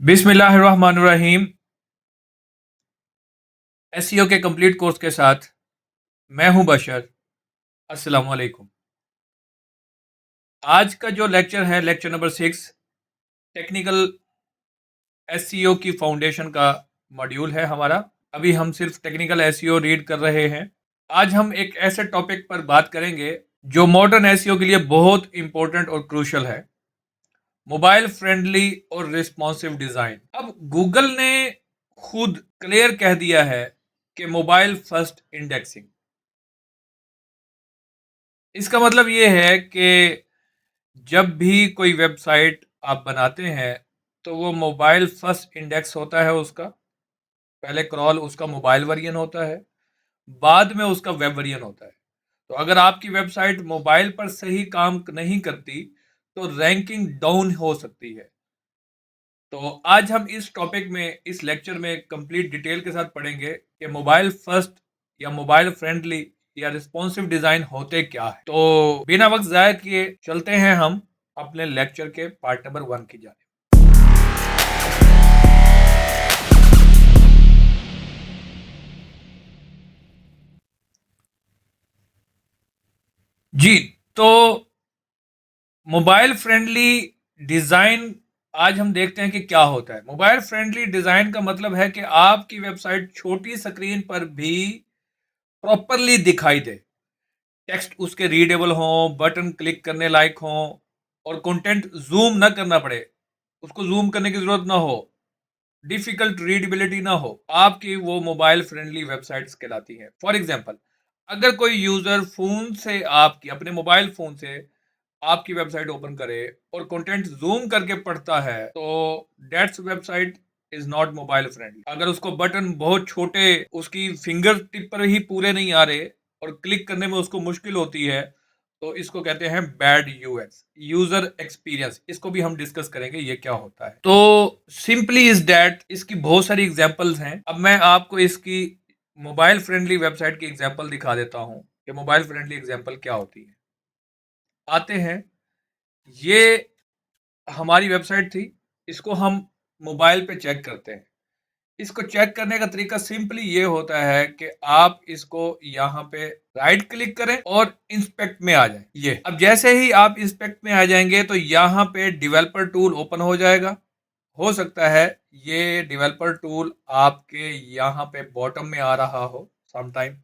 बिस्मिल्लाहिर्रहमानिर्रहीम। एसईओ के complete course के साथ मैं हूं बशर। अस्सलाम वालेकुम। आज का जो लेक्चर है लेक्चर नंबर 6 टेक्निकल एसईओ की फाउंडेशन का मॉड्यूल है हमारा। अभी हम सिर्फ टेक्निकल एसईओ रीड कर रहे हैं। आज हम एक ऐसे टॉपिक पर बात करेंगे जो मॉडर्न एसईओ के लिए बहुत इंपॉर्टेंट और क्रूशल है, मोबाइल फ्रेंडली और रिस्पॉन्सिव डिजाइन। अब गूगल ने खुद क्लियर कह दिया है कि मोबाइल फर्स्ट इंडेक्सिंग। इसका मतलब ये है कि जब भी कोई वेबसाइट आप बनाते हैं तो वो मोबाइल फर्स्ट इंडेक्स होता है उसका। पहले क्रॉल उसका मोबाइल वर्जन होता है, बाद में उसका वेब वर्जन होता है। तो अगर आपकी वेबसाइट मोबाइल पर सही काम नहीं करती तो रैंकिंग डाउन हो सकती है। तो आज हम इस टॉपिक में, इस लेक्चर में कंप्लीट डिटेल के साथ पढ़ेंगे कि मोबाइल फर्स्ट या मोबाइल फ्रेंडली या रिस्पॉन्सिव डिजाइन होते क्या है। तो बिना वक्त जाया किए चलते हैं हम अपने लेक्चर के पार्ट नंबर 1 की जाने। जी, तो मोबाइल फ्रेंडली डिजाइन आज हम देखते हैं कि क्या होता है। मोबाइल फ्रेंडली डिजाइन का मतलब है कि आपकी वेबसाइट छोटी स्क्रीन पर भी प्रॉपरली दिखाई दे, टेक्स्ट उसके रीडेबल हो, बटन क्लिक करने लायक हो और कंटेंट जूम ना करना पड़े, उसको जूम करने की जरूरत ना हो, डिफिकल्ट रीडेबिलिटी ना हो, आपकी वो मोबाइल फ्रेंडली वेबसाइट्स कहलाती हैं। फॉर एग्जांपल, अगर कोई यूजर फोन से, आपकी अपने मोबाइल फोन से आपकी वेबसाइट ओपन करे और कंटेंट जूम करके पढ़ता है तो that's website is not mobile friendly. अगर उसको बटन बहुत छोटे, उसकी फिंगर टिप पर ही पूरे नहीं आ रहे और क्लिक करने में उसको मुश्किल होती है तो इसको कहते हैं बैड यूएक्स, यूजर एक्सपीरियंस। इसको भी हम डिस्कस करेंगे ये क्या होता है। तो सिंपली इज दैट, इसकी बहुत सारी एग्जांपल्स हैं। अब मैं आपको इसकी मोबाइल फ्रेंडली वेबसाइट की एग्जांपल दिखा देता हूं कि मोबाइल फ्रेंडली एग्जांपल क्या होती है। आते हैं, ये हमारी वेबसाइट थी, इसको हम मोबाइल पे चेक करते हैं। इसको चेक करने का तरीका सिंपली ये होता है कि आप इसको यहाँ पे राइट क्लिक करें और इंस्पेक्ट में आ जाए। ये अब जैसे ही आप इंस्पेक्ट में आ जाएंगे तो यहाँ पे डेवलपर टूल ओपन हो जाएगा। हो सकता है ये डेवलपर टूल आपके यहाँ पे बॉटम में आ रहा हो समटाइम,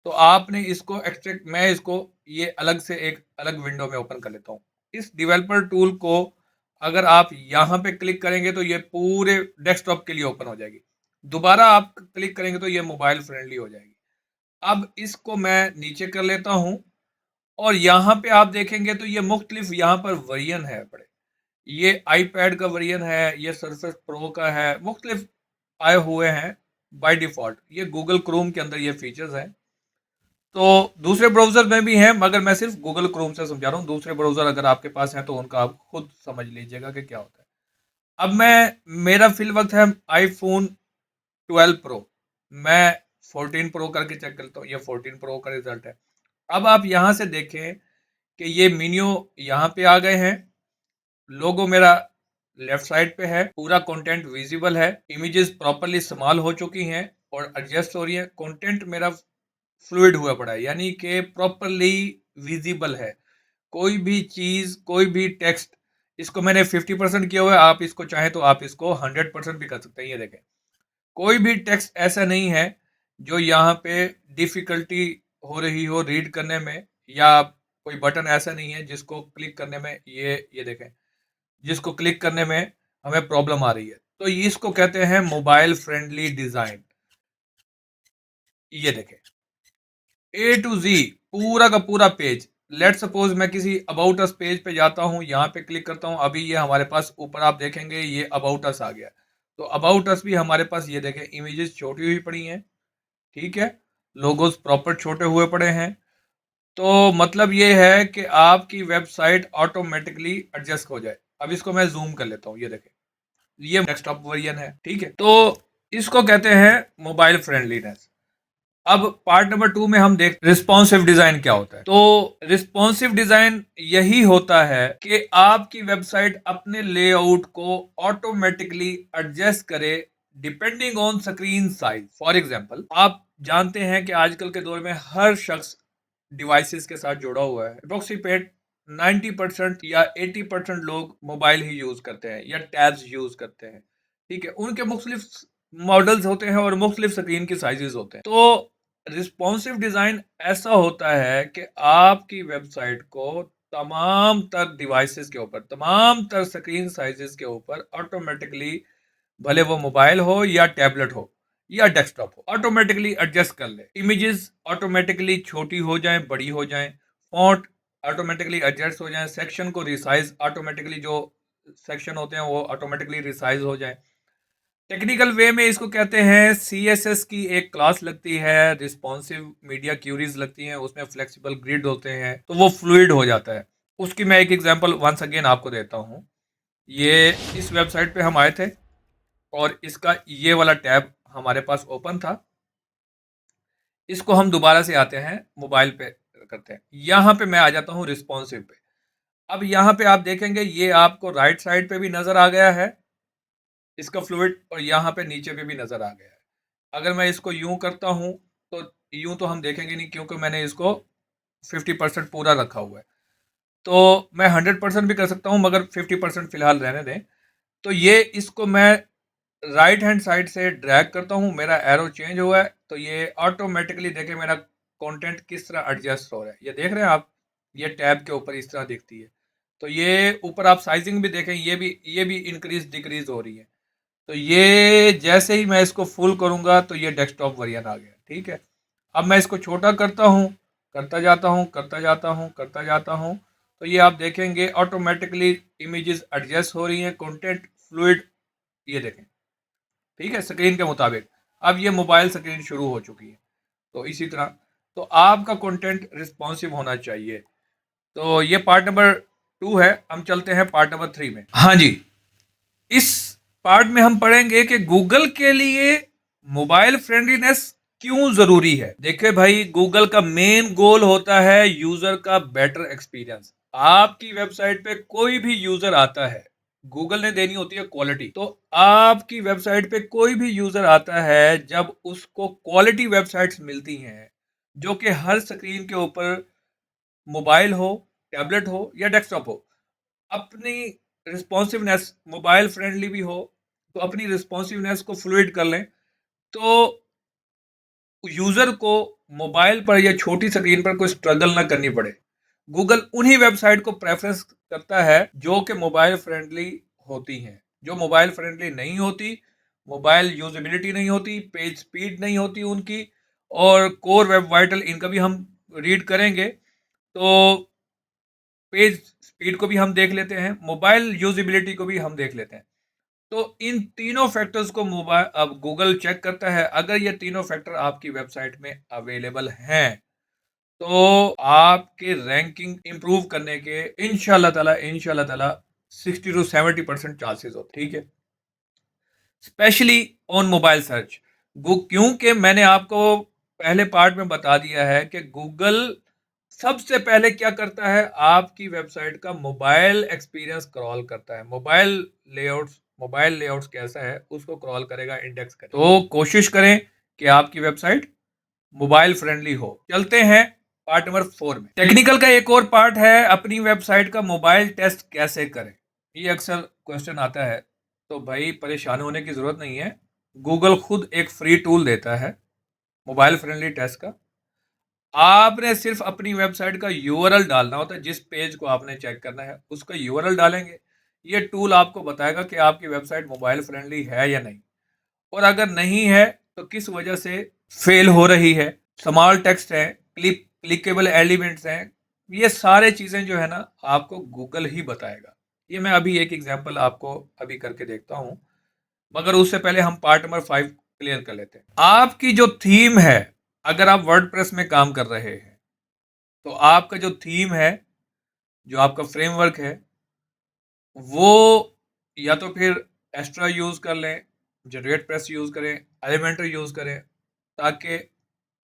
तो आपने इसको एक्सट्रैक्ट, मैं इसको ये अलग से एक अलग विंडो में ओपन कर लेता हूँ। इस डेवलपर टूल को अगर आप यहाँ पे क्लिक करेंगे तो ये पूरे डेस्कटॉप के लिए ओपन हो जाएगी। दोबारा आप क्लिक करेंगे तो ये मोबाइल फ्रेंडली हो जाएगी। अब इसको मैं नीचे कर लेता हूँ और यहाँ पे आप देखेंगे तो ये मुख्तलिफ यहाँ पर वर्जन है बड़े। ये आईपैड का वर्जन है, ये सर्फेस प्रो का है, मुख्तलिफ आए हुए हैं बाय डिफॉल्ट। ये गूगल क्रोम के अंदर ये फीचर्स हैं। तो दूसरे ब्राउजर में भी हैं मगर मैं सिर्फ गूगल क्रोम से समझा रहा हूँ। दूसरे ब्राउजर अगर आपके पास हैं तो उनका आप खुद समझ लीजिएगा कि क्या होता है। अब मेरा फिल वक्त है आईफोन 12 प्रो, मैं 14 प्रो करके चेक करता हूँ। ये 14 प्रो का रिजल्ट है। अब आप यहाँ से देखें कि ये मेन्यू यहाँ पे आ गए हैं, लोगो मेरा लेफ्ट साइड पे है, पूरा कंटेंट विजिबल है, इमेजेस प्रॉपरली इस्तेमाल हो चुकी हैं और एडजस्ट हो रही है। कंटेंट मेरा फ्लूइड हुआ पड़ा है, यानी कि प्रॉपरली विजिबल है। कोई भी चीज, कोई भी टेक्स्ट, इसको मैंने 50% किया हुआ है, आप इसको चाहें तो आप इसको 100% भी कर सकते हैं। ये देखें, कोई भी टेक्स्ट ऐसा नहीं है जो यहाँ पे डिफिकल्टी हो रही हो रीड करने में, या कोई बटन ऐसा नहीं है जिसको क्लिक करने में, ये देखें, जिसको क्लिक करने में हमें प्रॉब्लम आ रही है। तो इसको कहते हैं मोबाइल फ्रेंडली डिजाइन। ये देखें, ए टू जी पूरा का पूरा पेज। लेट सपोज मैं किसी अबाउट अस पेज पे जाता हूँ, यहाँ पे क्लिक करता हूँ, अभी ये हमारे पास ऊपर आप देखेंगे ये अबाउट अस आ गया। तो अबाउट अस भी हमारे पास, ये देखें, इमेजेस छोटी हुई पड़ी हैं, ठीक है, लोगोस प्रॉपर छोटे हुए पड़े हैं। तो मतलब ये है कि आपकी वेबसाइट ऑटोमेटिकली एडजस्ट हो जाए। अब इसको मैं जूम कर लेता हूँ, ये देखें, ये डेस्कटॉप वर्जन है, ठीक है। तो इसको कहते हैं मोबाइल फ्रेंडलीनेस। अब पार्ट नंबर 2 में हम देख रिस्पॉन्सिव डिजाइन क्या होता है। तो रिस्पॉन्सिव डिजाइन यही होता है कि आपकी वेबसाइट अपने लेआउट को ऑटोमेटिकली एडजस्ट करे depending on screen size. For example, आप जानते हैं कि आजकल के दौर में हर शख्स डिवाइसेस के साथ जुड़ा हुआ है। अप्रोक्सीमेट 90% या 80% लोग मोबाइल ही यूज करते हैं या टैब्स यूज करते हैं। ठीक है, उनके मुख्तलिफ मॉडल्स होते हैं और मुख्तलिफ स्क्रीन के साइजेस होते हैं। तो रिस्पॉन्सिव डिजाइन ऐसा होता है कि आपकी वेबसाइट को तमाम तर डिवाइसेस के ऊपर, तमाम तर स्क्रीन साइजेस के ऊपर ऑटोमेटिकली, भले वो मोबाइल हो या टैबलेट हो या डेस्कटॉप हो, ऑटोमेटिकली एडजस्ट कर ले। इमेजेस ऑटोमेटिकली छोटी हो जाएं, बड़ी हो जाएं, फॉन्ट ऑटोमेटिकली एडजस्ट हो जाएं, सेक्शन को रिसाइज ऑटोमेटिकली, जो सेक्शन होते हैं वो ऑटोमेटिकली रिसाइज हो जाएं। टेक्निकल वे में इसको कहते हैं CSS की एक क्लास लगती है, रिस्पॉन्सिव मीडिया क्यूरीज लगती हैं, उसमें फ्लेक्सिबल ग्रिड होते हैं, तो वो फ्लूइड हो जाता है। उसकी मैं एक एग्जांपल वंस अगेन आपको देता हूँ। ये इस वेबसाइट पे हम आए थे और इसका ये वाला टैब हमारे पास ओपन था। इसको हम दोबारा से आते हैं, मोबाइल पे करते हैं, यहाँ पे मैं आ जाता हूँ रिस्पॉन्सिव पे। अब यहाँ पे आप देखेंगे ये आपको राइट साइड पे भी नजर आ गया है इसका फ्लूइड, और यहाँ पे नीचे पे भी नजर आ गया है। अगर मैं इसको यूं करता हूं तो यूं तो हम देखेंगे नहीं, क्योंकि मैंने इसको 50% पूरा रखा हुआ है। तो मैं 100% भी कर सकता हूं, मगर 50% फिलहाल रहने दें। तो ये इसको मैं राइट हैंड साइड से ड्रैग करता हूं, मेरा एरो चेंज हुआ है, तो ये ऑटोमेटिकली देखें मेरा कंटेंट किस तरह एडजस्ट हो रहा है। ये देख रहे हैं आप, ये टैब के ऊपर इस तरह दिखती है। तो ये ऊपर आप साइजिंग भी देखें, ये भी इंक्रीज डिक्रीज हो रही है। तो ये जैसे ही मैं इसको फुल करूंगा तो ये डेस्कटॉप वर्जन आ गया। ठीक है, अब मैं इसको छोटा करता हूँ, करता जाता हूँ, करता जाता हूँ, करता जाता हूँ, तो ये आप देखेंगे ऑटोमेटिकली इमेजेस एडजस्ट हो रही हैं, कंटेंट फ्लूइड, ये देखें। ठीक है, स्क्रीन के मुताबिक अब ये मोबाइल स्क्रीन शुरू हो चुकी है। तो इसी तरह तो आपका कंटेंट रिस्पॉन्सिव होना चाहिए। तो ये पार्ट नंबर 2 है। हम चलते हैं पार्ट नंबर 3 में। हाँ जी, इस पार्ट में हम पढ़ेंगे कि गूगल के लिए मोबाइल फ्रेंडलीनेस क्यों जरूरी है। देखिए भाई, गूगल का मेन गोल होता है यूजर का बेटर एक्सपीरियंस। आपकी वेबसाइट पे कोई भी यूजर आता है, गूगल ने देनी होती है क्वालिटी। तो आपकी वेबसाइट पे कोई भी यूजर आता है, जब उसको क्वालिटी वेबसाइट्स मिलती हैं जो कि हर स्क्रीन के ऊपर, मोबाइल हो, टैबलेट हो या डेस्कटॉप हो, अपनी रिस्पॉन्सिवनेस मोबाइल फ्रेंडली भी हो, तो अपनी रिस्पॉन्सिवनेस को फ्लूइड कर लें, तो यूजर को मोबाइल पर या छोटी स्क्रीन पर कोई स्ट्रगल ना करनी पड़े। गूगल उन्हीं वेबसाइट को प्रेफरेंस करता है जो कि मोबाइल फ्रेंडली होती हैं। जो मोबाइल फ्रेंडली नहीं होती, मोबाइल यूजेबिलिटी नहीं होती, पेज स्पीड नहीं होती उनकी, और कोर वेब वाइटल, इनका भी हम रीड करेंगे। तो पेज स्पीड को भी हम देख लेते हैं, मोबाइल यूजेबिलिटी को भी हम देख लेते हैं। तो इन तीनों फैक्टर्स को मोबाइल अब गूगल चेक करता है। अगर ये तीनों फैक्टर आपकी वेबसाइट में अवेलेबल हैं, तो आपके रैंकिंग इंप्रूव करने के इंशाल्लाह ताला 60 to 70% चांसेस होते हैं। ठीक है, स्पेशली ऑन मोबाइल सर्च। क्योंकि मैंने आपको पहले पार्ट में बता दिया है कि गूगल सबसे पहले क्या करता है, आपकी वेबसाइट का मोबाइल एक्सपीरियंस क्रॉल करता है। मोबाइल लेआउट्स कैसा है उसको क्रॉल करेगा, इंडेक्स करेगा। तो कोशिश करें कि आपकी वेबसाइट मोबाइल फ्रेंडली हो। चलते हैं पार्ट नंबर 4 में। टेक्निकल का एक और पार्ट है, अपनी वेबसाइट का मोबाइल टेस्ट कैसे करें। ये अक्सर क्वेश्चन आता है। तो भाई परेशान होने की जरूरत नहीं है, गूगल खुद एक फ्री टूल देता है मोबाइल फ्रेंडली टेस्ट का। आपने सिर्फ अपनी वेबसाइट का यूआरएल डालना होता है, जिस पेज को आपने चेक करना है उसका यूआरएल डालेंगे, ये टूल आपको बताएगा कि आपकी वेबसाइट मोबाइल फ्रेंडली है या नहीं, और अगर नहीं है तो किस वजह से फेल हो रही है। स्मॉल टेक्स्ट है, क्लिकेबल एलिमेंट्स हैं, ये सारे चीजें जो है ना आपको गूगल ही बताएगा। ये मैं अभी एक एग्जांपल आपको अभी करके देखता हूं, मगर उससे पहले हम पार्ट नंबर 5 क्लियर कर लेते हैं। आपकी जो थीम है, अगर आप वर्डप्रेस में काम कर रहे हैं, तो आपका जो थीम है, जो आपका फ्रेमवर्क है, वो या तो फिर एस्ट्रा यूज कर लें, जनरेट प्रेस यूज करें, एलिमेंटर यूज करें, ताकि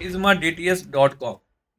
ismadts.com.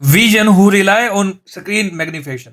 vision who rely on screen magnification.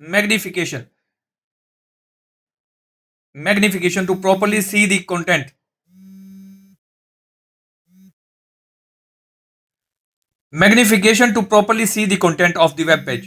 magnification to properly see the content, magnification to properly see the content of the web page.